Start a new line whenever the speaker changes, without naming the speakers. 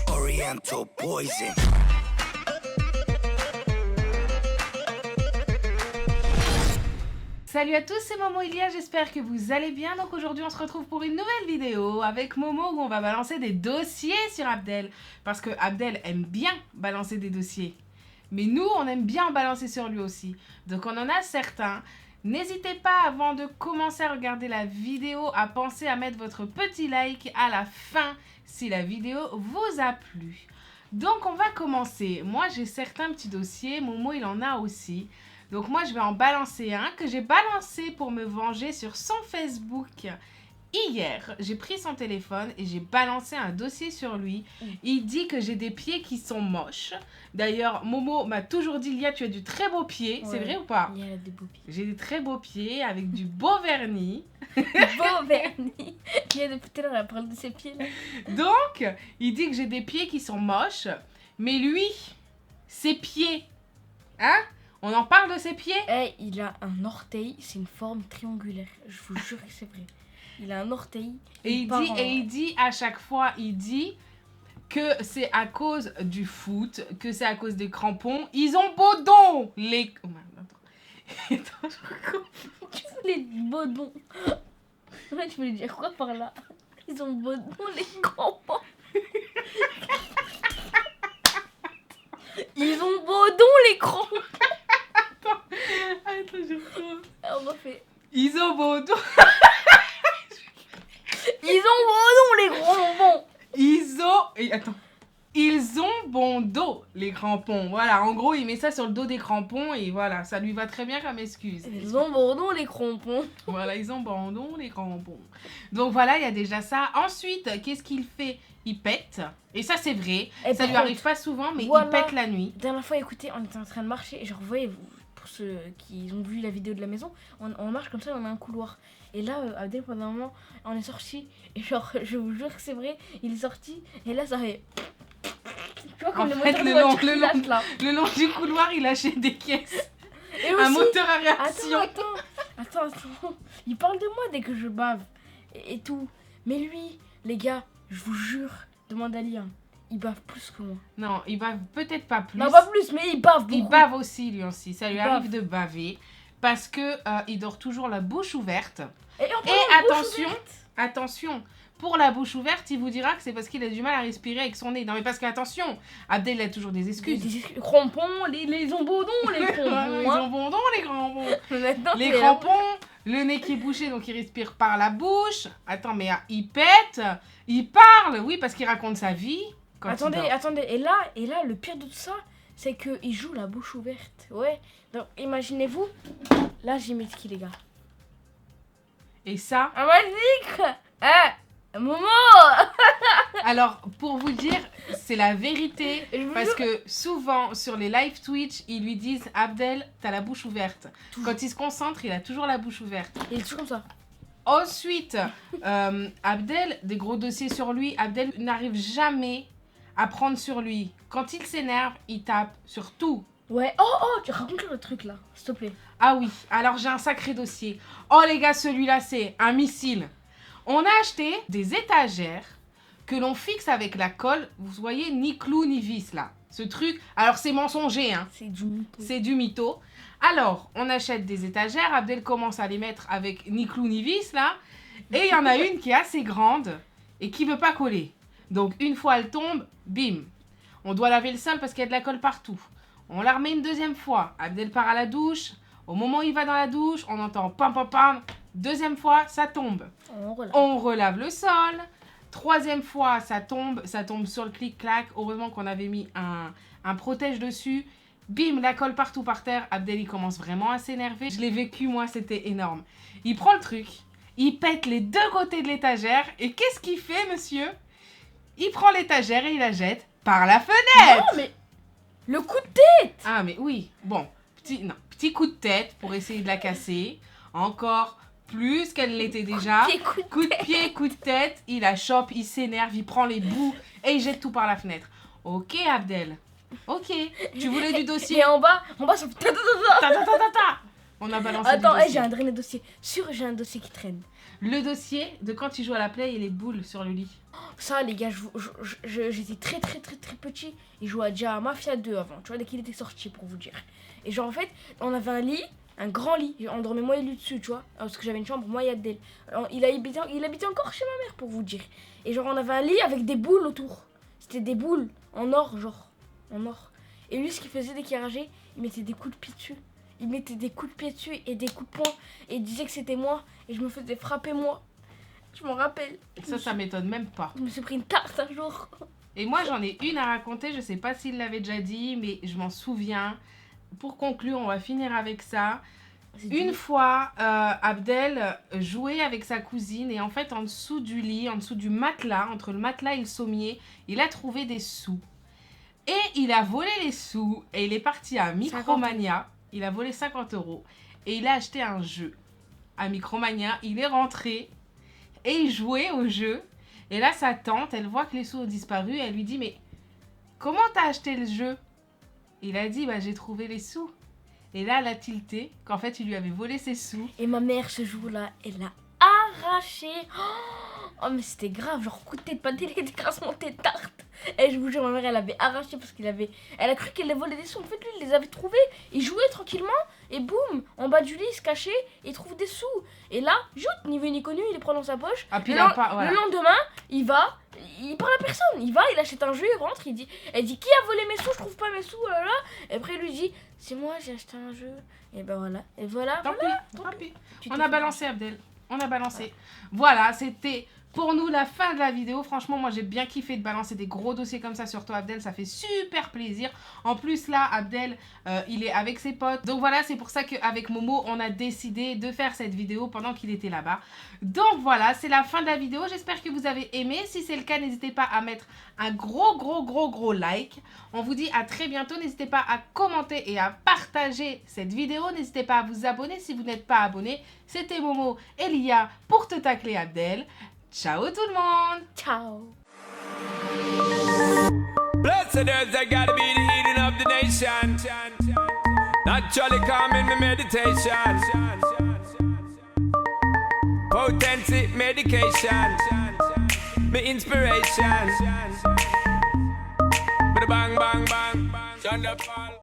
Oriental poison.
Salut à tous, c'est Momo Ilia, j'espère que vous allez bien. Donc aujourd'hui on se retrouve pour une nouvelle vidéo avec Momo où on va balancer des dossiers sur Abdel. Parce que Abdel aime bien balancer des dossiers. Mais nous on aime bien en balancer sur lui aussi. Donc on en a certains. N'hésitez pas avant de commencer à regarder la vidéo à penser à mettre votre petit like à la fin si la vidéo vous a plu. Donc on va commencer. Moi j'ai certains petits dossiers, Momo il en a aussi. Donc moi, je vais en balancer un que j'ai balancé pour me venger sur son Facebook. Hier, j'ai pris son téléphone et j'ai balancé un dossier sur lui. Il dit que j'ai des pieds qui sont moches. D'ailleurs, Momo m'a toujours dit, Lia, tu as du très beau pied. Ouais. C'est vrai ou pas?
Il y a des beaux pieds.
J'ai des très beaux pieds avec du beau vernis.
Beau vernis. Il y a depuis tout à l'heure, elle parle de ses pieds là.
Donc, il dit que j'ai des pieds qui sont moches. Mais lui, ses pieds, hein? On en parle de ses pieds?
Hey, il a un orteil, c'est une forme triangulaire. Je vous jure que c'est vrai. Il a un orteil.
Et il dit à chaque fois, il dit que c'est à cause du foot, que c'est à cause des crampons. Ils ont beau don, les... Oh merde, attends,
tu voulais beau don. Ouais, tu voulais dire quoi par là? Ils ont beau don, les crampons. Ils ont beau don, les crampons.
Attends, je reprends.
On refait.
Ils ont beau don.
Ils ont beau don, les crampons.
Ils ont bon dos, les crampons. Voilà, en gros, il met ça sur le dos des crampons et voilà, ça lui va très bien comme excuse.
Ils ont bon don, les crampons.
Voilà, ils ont bon dos, les crampons. Donc voilà, il y a déjà ça. Ensuite, qu'est-ce qu'il fait? Il pète. Et ça, c'est vrai. Et ça lui arrive pas souvent, mais voilà, il pète la nuit.
La dernière fois, écoutez, on était en train de marcher et genre, vous voyez, pour ceux qui ont vu la vidéo de la maison, on marche comme ça, on a un couloir. Et là, Abdel, pendant un moment, on est sorti. Et genre, je vous jure que c'est vrai, il est sorti. Et là, ça fait... Tu vois, comme
le long du couloir, il lâchait des caisses.
Et aussi,
un moteur à réaction.
Attends. Il parle de moi dès que je bave. Et tout. Mais lui, les gars, je vous jure, demande à Lia. Il bave plus que moi.
Non, il bave peut-être pas plus.
Non, pas plus, mais il bave beaucoup.
Il bave aussi, lui aussi. Ça lui arrive de baver. Parce que il dort toujours la bouche ouverte. Et attention, pour la bouche ouverte, il vous dira que c'est parce qu'il a du mal à respirer avec son nez. Non mais parce qu'attention, Abdel a toujours des excuses.
Des crampons, les ombodons, les crampons.
Ils ont bon don, les crampons. Les crampons, le nez qui est bouché, donc il respire par la bouche. Attends, mais il pète, il parle, oui, parce qu'il raconte sa vie.
Attendez, et là, le pire de tout ça, c'est qu'il joue la bouche ouverte. Ouais, donc imaginez-vous, là j'ai mis qui les gars.
Et ça...
Ah, magique. Momo.
Alors, pour vous dire, c'est la vérité, parce que souvent, sur les live Twitch, ils lui disent « Abdel, t'as la bouche ouverte ». Quand il se concentre, il a toujours la bouche ouverte.
Il est toujours comme ça.
Ensuite, Abdel, des gros dossiers sur lui, Abdel n'arrive jamais à prendre sur lui. Quand il s'énerve, il tape sur tout.
Ouais, oh, tu racontes le truc là, s'il te plaît.
Ah oui, alors j'ai un sacré dossier. Oh les gars, celui-là, c'est un missile. On a acheté des étagères que l'on fixe avec la colle. Vous voyez, ni clou ni vis là. Ce truc, alors c'est mensonger, hein.
C'est du mytho.
C'est du mytho. Alors, on achète des étagères. Abdel commence à les mettre avec ni clou ni vis là. Et il y en a une qui est assez grande et qui veut pas coller. Donc une fois elle tombe, bim. On doit laver le sol parce qu'il y a de la colle partout. On la remet une deuxième fois. Abdel part à la douche. Au moment où il va dans la douche, on entend pam pam pam. Deuxième fois, ça tombe. On relave le sol. Troisième fois, ça tombe sur le clic-clac. Heureusement qu'on avait mis un protège dessus. Bim, la colle partout par terre. Abdel, il commence vraiment à s'énerver. Je l'ai vécu, moi, c'était énorme. Il prend le truc, il pète les deux côtés de l'étagère. Et qu'est-ce qu'il fait, monsieur? Il prend l'étagère et il la jette par la fenêtre.
Non, mais le coup de tête.
Ah, mais oui. Bon, petit coup de tête pour essayer de la casser. Encore plus qu'elle l'était déjà. Coup de pied, coup de tête. Il la chope, il s'énerve, il prend les bouts et il jette tout par la fenêtre. Ok, Abdel. Ok. Tu voulais du dossier.
Et en bas, ça fait ta.
On a balancé
Attends,
des dossiers.
j'ai un dernier dossier. Sûr, j'ai un dossier qui traîne.
Le dossier de quand il joue à la play et les boules sur le lit.
Ça, les gars, j'étais très petit. Il jouait déjà à Mafia 2 avant, tu vois, dès qu'il était sorti, pour vous dire. Et genre, en fait, on avait un lit, un grand lit. On dormait moi et lui dessus, tu vois. Parce que j'avais une chambre, moi et Abdel. Il habitait encore chez ma mère, pour vous dire. Et genre, on avait un lit avec des boules autour. C'était des boules en or, genre. En or. Et lui, ce qu'il faisait dès qu'il rageait, il mettait des coups de pied dessus. Il mettait des coups de pied dessus et des coups de poing. Et il disait que c'était moi. Et je me faisais frapper moi. Je m'en rappelle.
Ça m'étonne même pas.
Je me suis pris une tarte un jour.
Et moi, j'en ai une à raconter. Je sais pas s'il l'avait déjà dit, mais je m'en souviens. Pour conclure, on va finir avec ça. Une fois, Abdel jouait avec sa cousine et en fait, en dessous du lit, en dessous du matelas, entre le matelas et le sommier, il a trouvé des sous. Et il a volé les sous et il est parti à Micromania. Il a volé 50 € et il a acheté un jeu à Micromania. Il est rentré et il jouait au jeu. Et là, sa tante, elle voit que les sous ont disparu. Elle lui dit, mais comment t'as acheté le jeu? Il a dit, bah j'ai trouvé les sous. Et là, elle a tilté qu'en fait, il lui avait volé ses sous.
Et ma mère, ce jour-là, elle l'a arraché. Oh, mais c'était grave, genre coup de tête, pas de télé, décrassement de tarte. Et je vous jure, ma mère, elle avait arraché parce elle a cru qu'elle avait volé des sous. En fait, lui, il les avait trouvés. Il jouait tranquillement et boum, en bas du lit, il se cachait et il trouve des sous. Et là, joute, ni vu ni connu, il les prend dans sa poche.
Ah, puis
le lendemain, il parle à personne. Il achète un jeu, il rentre, elle dit qui a volé mes sous, je trouve pas mes sous, oh là là. Et après, il lui dit, c'est moi, j'ai acheté un jeu. Et ben voilà, et voilà.
Tant
voilà.
pis. On a balancé, Abdel. On a balancé. Voilà, c'était pour nous la fin de la vidéo. Franchement, moi j'ai bien kiffé de balancer des gros dossiers comme ça sur toi, Abdel. Ça fait super plaisir. En plus là, Abdel, il est avec ses potes. Donc voilà, c'est pour ça qu'avec Momo, on a décidé de faire cette vidéo pendant qu'il était là-bas. Donc voilà, c'est la fin de la vidéo. J'espère que vous avez aimé. Si c'est le cas, n'hésitez pas à mettre un gros like. On vous dit à très bientôt. N'hésitez pas à commenter et à partager cette vidéo. N'hésitez pas à vous abonner si vous n'êtes pas abonné. C'était Momo et Lia pour te tacler, Abdel. Ciao tout le monde.
Ciao.
Blessed is I gotta be the healing of the nation. Naturally calming my meditation. Potency medication. My inspiration. Bang bang bang. Shonda